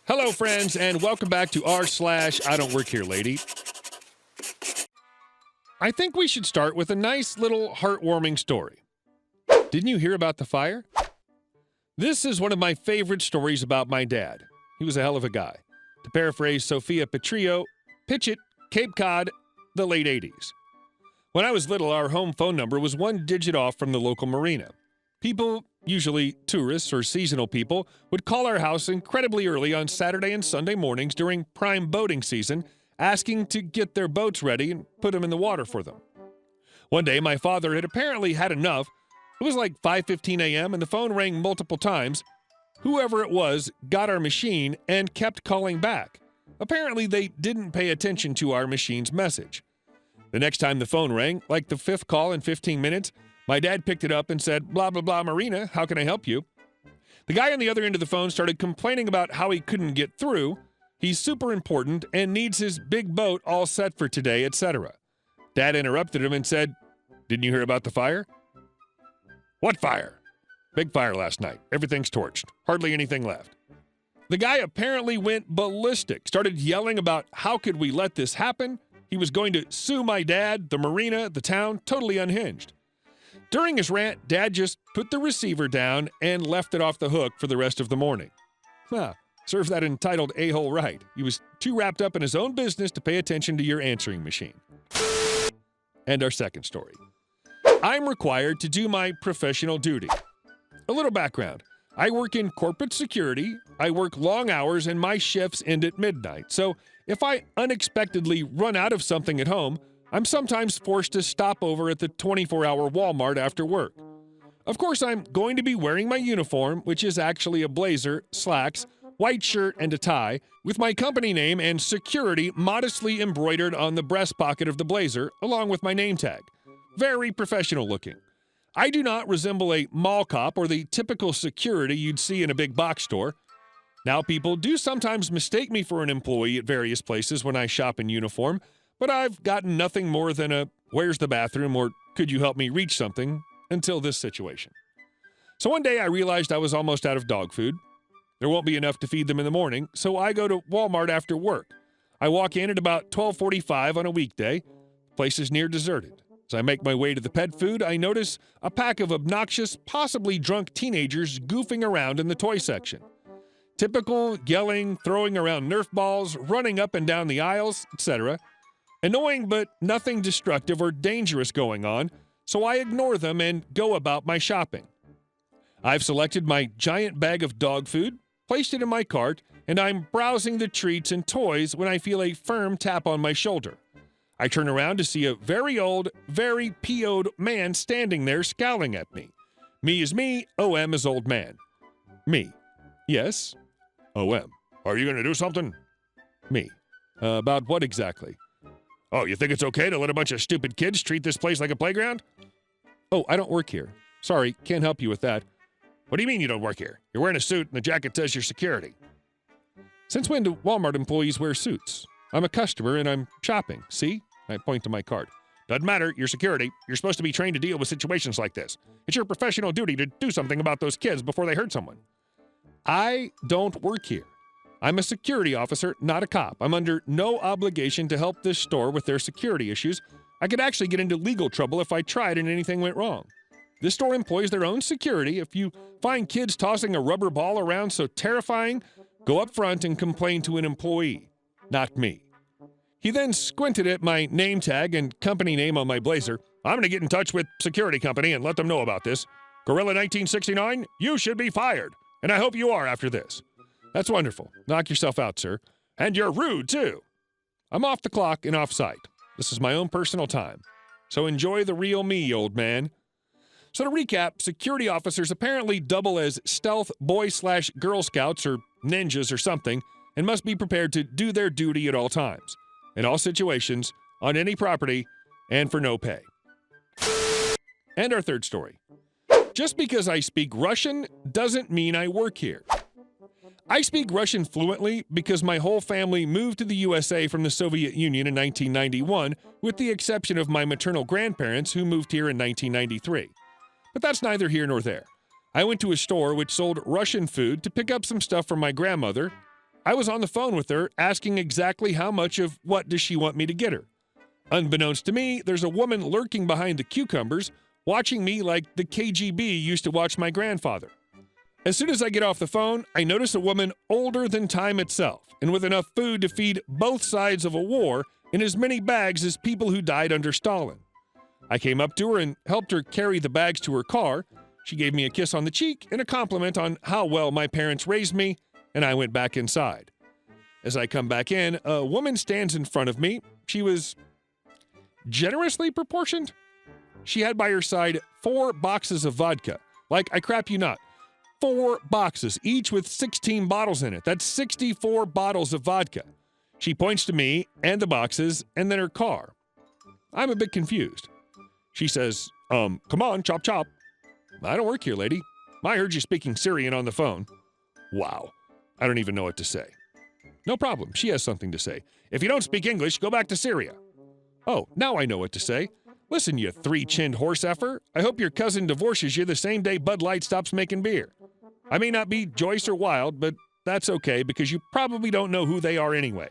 Hello, friends, and welcome back to r/IDontWorkHereLady. I think we should start with a nice little heartwarming story. Didn't you hear about the fire? This is one of my favorite stories about my dad. He was a hell of a guy. To paraphrase Sophia Petrillo, pitch it, Cape Cod, the late 80s. When I was little, our home phone number was one digit off from the local marina. People, usually tourists or seasonal people, would call our house incredibly early on Saturday and Sunday mornings during prime boating season, asking to get their boats ready and put them in the water for them. One day, my father had apparently had enough. It was like 5:15 a.m. and the phone rang multiple times. Whoever it was got our machine and kept calling back. Apparently, they didn't pay attention to our machine's message. The next time the phone rang, like the fifth call in 15 minutes, my dad picked it up and said, "Blah, blah, blah, Marina, how can I help you?" The guy on the other end of the phone started complaining about how he couldn't get through. He's super important and needs his big boat all set for today, etc. Dad interrupted him and said, "Didn't you hear about the fire?" "What fire?" "Big fire last night. Everything's torched. Hardly anything left." The guy apparently went ballistic, started yelling about how could we let this happen. He was going to sue my dad, the marina, the town, totally unhinged. During his rant, Dad just put the receiver down and left it off the hook for the rest of the morning. Serve that entitled a-hole right. He was too wrapped up in his own business to pay attention to your answering machine. And our second story. I'm required to do my professional duty. A little background. I work in corporate security, I work long hours, and my shifts end at midnight. So if I unexpectedly run out of something at home, I'm sometimes forced to stop over at the 24-hour Walmart after work. Of course, I'm going to be wearing my uniform, which is actually a blazer, slacks, white shirt, and a tie, with my company name and security modestly embroidered on the breast pocket of the blazer, along with my name tag. Very professional looking. I do not resemble a mall cop or the typical security you'd see in a big box store. Now, people do sometimes mistake me for an employee at various places when I shop in uniform, but I've gotten nothing more than a "where's the bathroom" or "could you help me reach something" until this situation. So one day I realized I was almost out of dog food. There won't be enough to feed them in the morning, so I go to Walmart after work. I walk in at about 12:45 on a weekday. The place is near deserted. As I make my way to the pet food, I notice a pack of obnoxious, possibly drunk teenagers goofing around in the toy section. Typical yelling, throwing around Nerf balls, running up and down the aisles, etc. Annoying, but nothing destructive or dangerous going on, so I ignore them and go about my shopping. I've selected my giant bag of dog food, placed it in my cart, and I'm browsing the treats and toys when I feel a firm tap on my shoulder. I turn around to see a very old, very PO'd man standing there scowling at me. Me is me, OM is old man. Me. Yes. OM. Are you going to do something? Me. About what exactly? Oh, you think it's okay to let a bunch of stupid kids treat this place like a playground? Oh, I don't work here. Sorry, can't help you with that. What do you mean you don't work here? You're wearing a suit and the jacket says you're security. Since when do Walmart employees wear suits? I'm a customer and I'm shopping. See? I point to my cart. Doesn't matter, you're security. You're supposed to be trained to deal with situations like this. It's your professional duty to do something about those kids before they hurt someone. I don't work here. I'm a security officer, not a cop. I'm under no obligation to help this store with their security issues. I could actually get into legal trouble if I tried and anything went wrong. This store employs their own security. If you find kids tossing a rubber ball around so terrifying, go up front and complain to an employee, not me. He then squinted at my name tag and company name on my blazer. I'm going to get in touch with security company and let them know about this. Gorilla 1969, you should be fired. And I hope you are after this. That's wonderful. Knock yourself out, sir. And you're rude, too. I'm off the clock and off site. This is my own personal time. So enjoy the real me, old man. So to recap, security officers apparently double as stealth boy/Girl Scouts or ninjas or something and must be prepared to do their duty at all times, in all situations, on any property, and for no pay. And our third story. Just because I speak Russian doesn't mean I work here. I speak Russian fluently because my whole family moved to the USA from the Soviet Union in 1991, with the exception of my maternal grandparents who moved here in 1993. But that's neither here nor there. I went to a store which sold Russian food to pick up some stuff from my grandmother. I was on the phone with her asking exactly how much of what does she want me to get her. Unbeknownst to me, there's a woman lurking behind the cucumbers, watching me like the KGB used to watch my grandfather. As soon as I get off the phone, I notice a woman older than time itself and with enough food to feed both sides of a war in as many bags as people who died under Stalin. I came up to her and helped her carry the bags to her car. She gave me a kiss on the cheek and a compliment on how well my parents raised me, and I went back inside. As I come back in, a woman stands in front of me. She was generously proportioned. She had by her side 4 boxes of vodka. Like, I crap you not. 4 boxes, each with 16 bottles in it. That's 64 bottles of vodka. She points to me and the boxes and then her car. I'm a bit confused. She says, come on, chop chop. I don't work here, lady. I heard you speaking Syrian on the phone. Wow. I don't even know what to say. No problem. She has something to say. If you don't speak English, go back to Syria. Oh, now I know what to say. Listen, you 3-chinned horse effer. I hope your cousin divorces you the same day Bud Light stops making beer. I may not be Joyce or Wild, but that's okay because you probably don't know who they are anyway.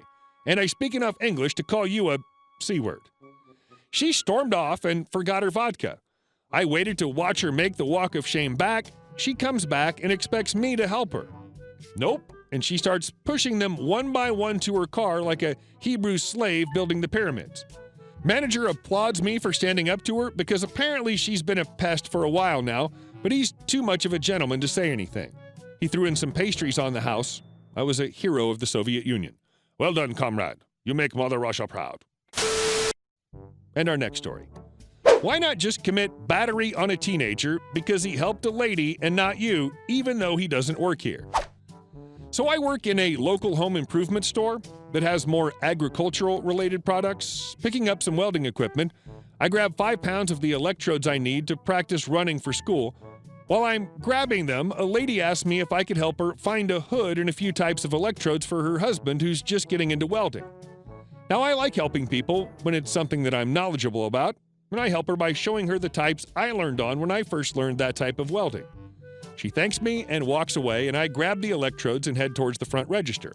And I speak enough English to call you a C-word. She stormed off and forgot her vodka. I waited to watch her make the walk of shame back. She comes back and expects me to help her. Nope. And she starts pushing them one by one to her car like a Hebrew slave building the pyramids. Manager applauds me for standing up to her because apparently she's been a pest for a while now, but he's too much of a gentleman to say anything. He threw in some pastries on the house. I was a hero of the Soviet Union. Well done, comrade. You make Mother Russia proud. And our next story. Why not just commit battery on a teenager because he helped a lady and not you, even though he doesn't work here? So I work in a local home improvement store that has more agricultural-related products. Picking up some welding equipment, I grab 5 pounds of the electrodes I need to practice running for school. While I'm grabbing them, a lady asked me if I could help her find a hood and a few types of electrodes for her husband who's just getting into welding. Now, I like helping people when it's something that I'm knowledgeable about, and I help her by showing her the types I learned on when I first learned that type of welding. She thanks me and walks away, and I grab the electrodes and head towards the front register.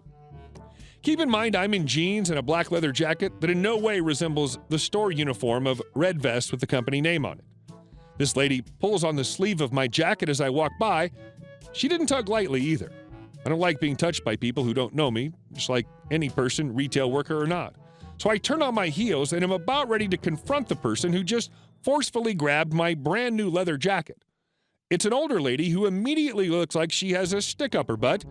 Keep in mind I'm in jeans and a black leather jacket that in no way resembles the store uniform of red vest with the company name on it. This lady pulls on the sleeve of my jacket as I walk by. She didn't tug lightly either. I don't like being touched by people who don't know me, just like any person, retail worker or not. So I turn on my heels and am about ready to confront the person who just forcefully grabbed my brand new leather jacket. It's an older lady who immediately looks like she has a stick up her butt.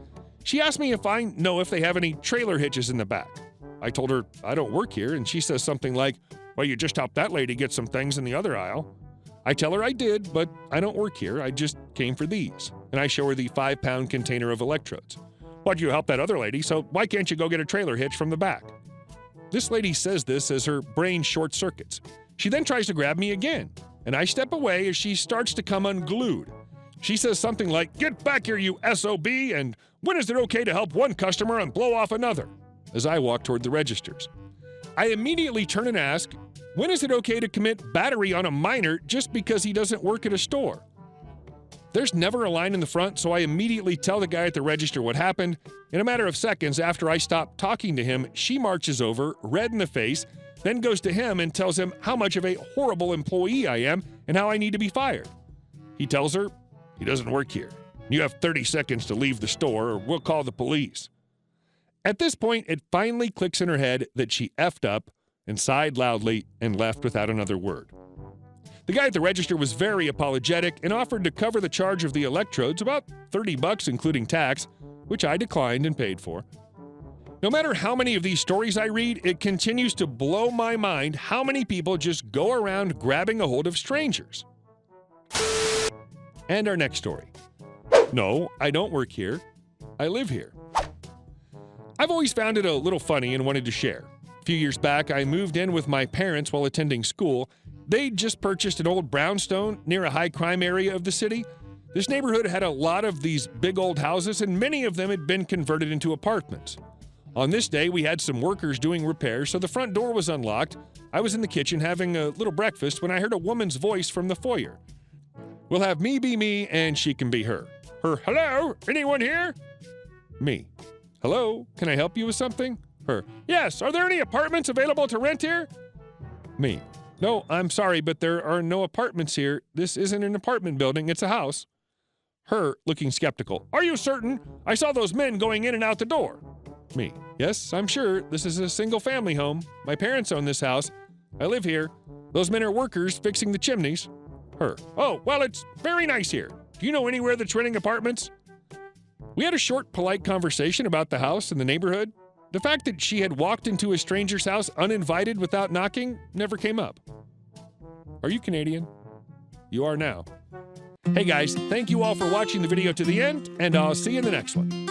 She asked me if I know if they have any trailer hitches in the back. I told her I don't work here, and she says something like, well, you just helped that lady get some things in the other aisle. I tell her I did, but I don't work here. I just came for these. And I show her the 5-pound container of electrodes. Why'd you help that other lady, so why can't you go get a trailer hitch from the back? This lady says this as her brain short circuits. She then tries to grab me again, and I step away as she starts to come unglued. She says something like, get back here, you SOB, and when is it okay to help one customer and blow off another? As I walk toward the registers. I immediately turn and ask, when is it okay to commit battery on a minor just because he doesn't work at a store? There's never a line in the front, so I immediately tell the guy at the register what happened. In a matter of seconds after I stop talking to him, she marches over, red in the face, then goes to him and tells him how much of a horrible employee I am and how I need to be fired. He tells her, he doesn't work here. You have 30 seconds to leave the store or we'll call the police. At this point, it finally clicks in her head that she effed up and sighed loudly and left without another word. The guy at the register was very apologetic and offered to cover the charge of the electrodes, about $30 including tax, which I declined and paid for. No matter how many of these stories I read, it continues to blow my mind how many people just go around grabbing a hold of strangers. And our next story. No, I don't work here. I live here. I've always found it a little funny and wanted to share. A few years back, I moved in with my parents while attending school. They'd just purchased an old brownstone near a high crime area of the city. This neighborhood had a lot of these big old houses, and many of them had been converted into apartments. On this day, we had some workers doing repairs, so the front door was unlocked. I was in the kitchen having a little breakfast when I heard a woman's voice from the foyer. We'll have me be me, and she can be her. Her, hello, anyone here? Me. Hello, can I help you with something? Her, yes, are there any apartments available to rent here? Me, no, I'm sorry, but there are no apartments here. This isn't an apartment building, it's a house. Her, looking skeptical, are you certain? I saw those men going in and out the door. Me, yes, I'm sure. This is a single-family home. My parents own this house. I live here. Those men are workers fixing the chimneys. Her, oh, well, it's very nice here. Do you know anywhere that's renting apartments? We had a short, polite conversation about the house and the neighborhood. The fact that she had walked into a stranger's house uninvited without knocking never came up. Are you Canadian? You are now. Hey guys, thank you all for watching the video to the end, and I'll see you in the next one.